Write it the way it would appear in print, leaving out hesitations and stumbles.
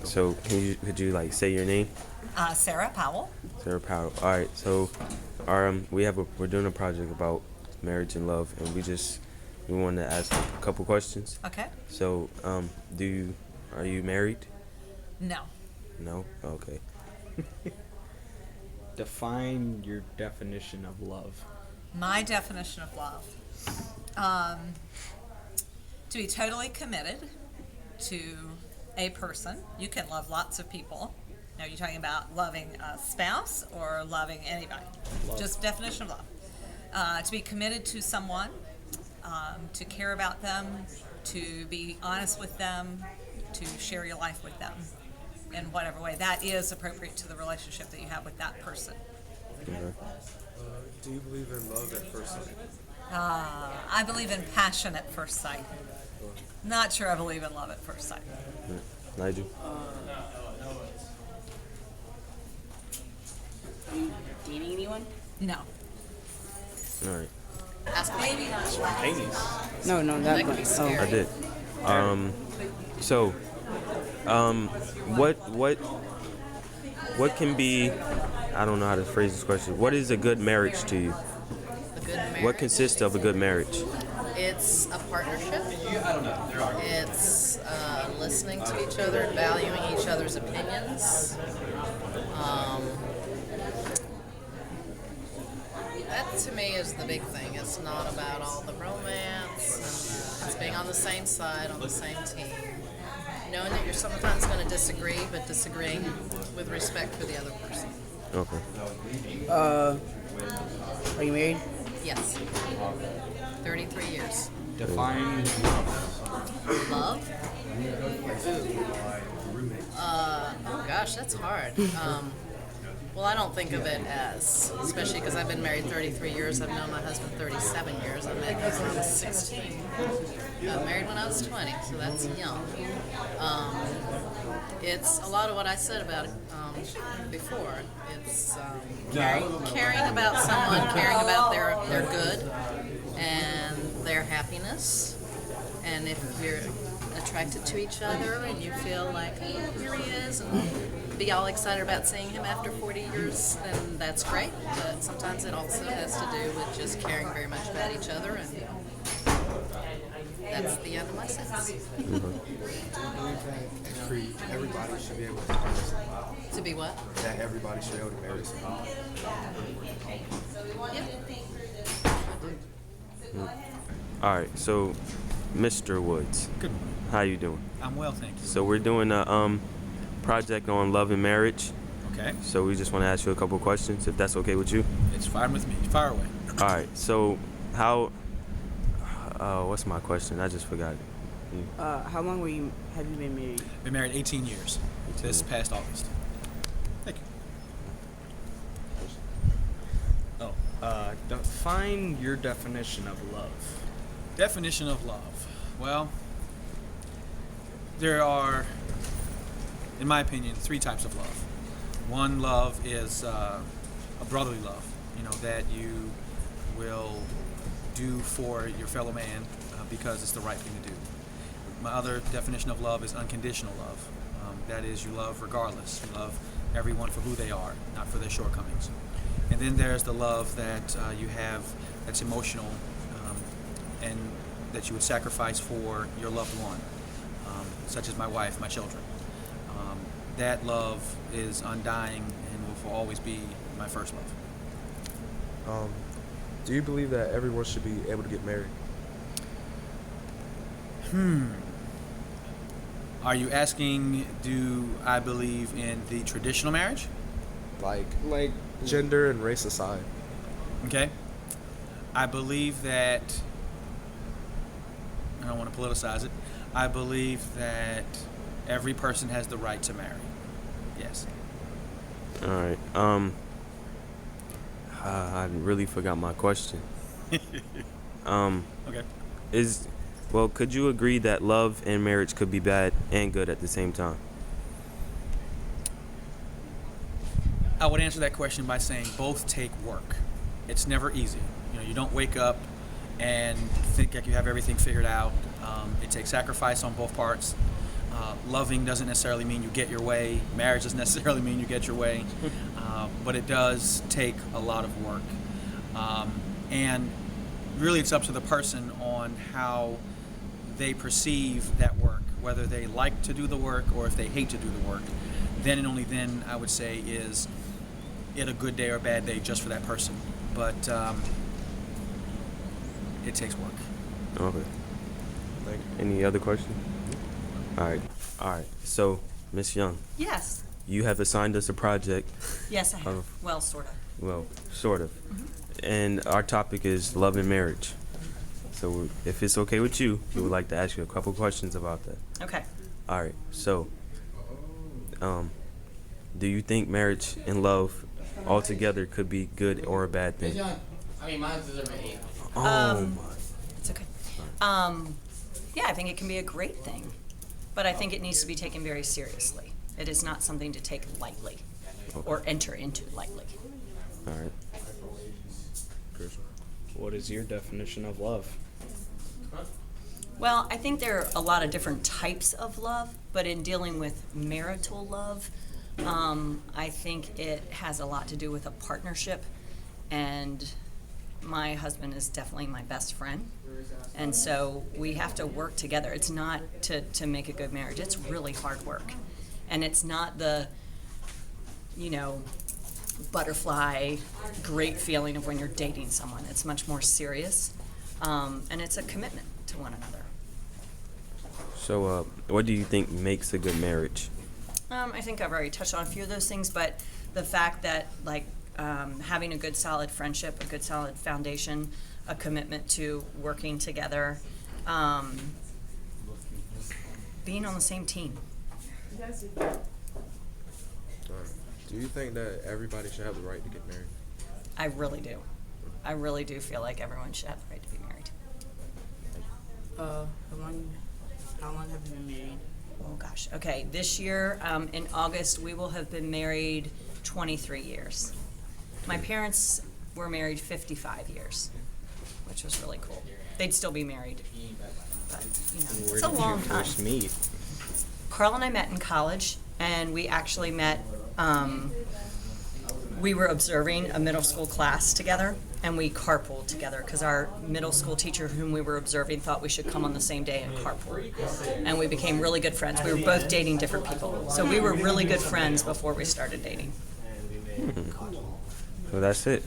So could you like say your name? Sarah Powell. Sarah Powell. All right. So we're doing a project about marriage and love, and we wanted to ask a couple questions. Okay. So are you married? No. No. Okay. Define your definition of love. My definition of love. Um, to be totally committed to a person. You can love lots of people. Now, you're talking about loving a spouse or loving anybody? Love. Just definition of love. To be committed to someone, to care about them, to be honest with them, to share your life with them in whatever way that is appropriate to the relationship that you have with that person. Do you believe in love at first sight? I believe in passion at first sight. Not sure I believe in love at first sight. Nigel? Are you dating anyone? No. All right. Ask him. Maybe not. No, that could be one. scary. I did. So, what can be? I don't know how to phrase this question. What is a good marriage to you? A good marriage. What consists of a good marriage? It's a partnership. It's listening to each other, valuing each other's opinions. That to me is the big thing. It's not about all the romance. It's being on the same side, on the same team. Knowing that you're sometimes going to disagree, but disagreeing with respect for the other person. Okay. Are you married? Yes. 33 years. Define Love? Oh gosh, that's hard. Well, I don't think of it as, especially because I've been married 33 years. I've known my husband 37 years. I met him when I was 16. Got married when I was 20, so that's young. It's a lot of what I said about it before. It's caring about someone, caring about their good and their happiness. And if you're attracted to each other and you feel like, oh, here he is, and be all excited about seeing him after 40 years, then that's great. But sometimes it also has to do with just caring very much about each other, and that's the end of my sentence. Do you believe that everybody should be able to marry someone? To be what? That everybody should be able to marry someone? Yeah. All right. So, Mr. Woods, Good morning. how you doing? I'm well, thank you. So we're doing a project on love and marriage. Okay. So we just want to ask you a couple questions, if that's okay with you. It's fine with me. Fire away. All right. So what's my question? I just forgot it. How long have you been married? Been married 18 years. This past August. Thank you. define your definition of love. Definition of love. Well, there are, in my opinion, three types of love. One love is a brotherly love, that you will do for your fellow man because it's the right thing to do. My other definition of love is unconditional love. That is, you love regardless. You love everyone for who they are, not for their shortcomings. And then there's the love that you have that's emotional and that you would sacrifice for your loved one, such as my wife, my children. That love is undying and will always be my first love. Do you believe that everyone should be able to get married? Are you asking, do I believe in the traditional marriage? Like gender and race aside. Okay. I believe that, I don't want to politicize it, I believe that every person has the right to marry. Yes. All right. I really forgot my question. Okay. Could you agree that love and marriage could be bad and good at the same time? I would answer that question by saying both take work. It's never easy. You don't wake up and think like you have everything figured out. It takes sacrifice on both parts. loving doesn't necessarily mean you get your way. Marriage doesn't necessarily mean you get your way. But it does take a lot of work. And really it's up to the person on how they perceive that work, whether they like to do the work or if they hate to do the work. Then and only then, I would say, is it a good day or a bad day just for that person. But it takes work. Okay. Any other questions? All right. So, Miss Young, Yes. you have assigned us a project. Yes, I have. Of- Well, sort of. Well, sort of. And our topic is love and marriage. So, if it's okay with you, we would like to ask you a couple questions about that. Okay. All right. So, do you think marriage and love altogether could be good or a bad thing? Oh, It's okay. Yeah, I think it can be a great thing, but I think it needs to be taken very seriously. It is not something to take lightly or enter into lightly. all right. What is your definition of love? Well, I think there are a lot of different types of love, but in dealing with marital love, I think it has a lot to do with a partnership, and my husband is definitely my best friend, and so we have to work together. It's not to make a good marriage. It's really hard work, and it's not the, butterfly, great feeling of when you're dating someone. It's much more serious, and it's a commitment to one another. So, what do you think makes a good marriage? I think I've already touched on a few of those things, but the fact that, having a good solid friendship, a good solid foundation, a commitment to working together, being on the same team. Do you think that everybody should have the right to get married? I really do. I really do feel like everyone should have the right to be married. How long have you been married? Oh, gosh. Okay, this year, in August, we will have been married 23 years. My parents were married 55 years, which was really cool. They'd still be married, but, it's a long time. First meet? Carl and I met in college, and we actually met, we were observing a middle school class together, and we carpooled together because our middle school teacher whom we were observing thought we should come on the same day and carpool. And we became really good friends. We were both dating different people. So we were really good friends before we started dating. So that's it.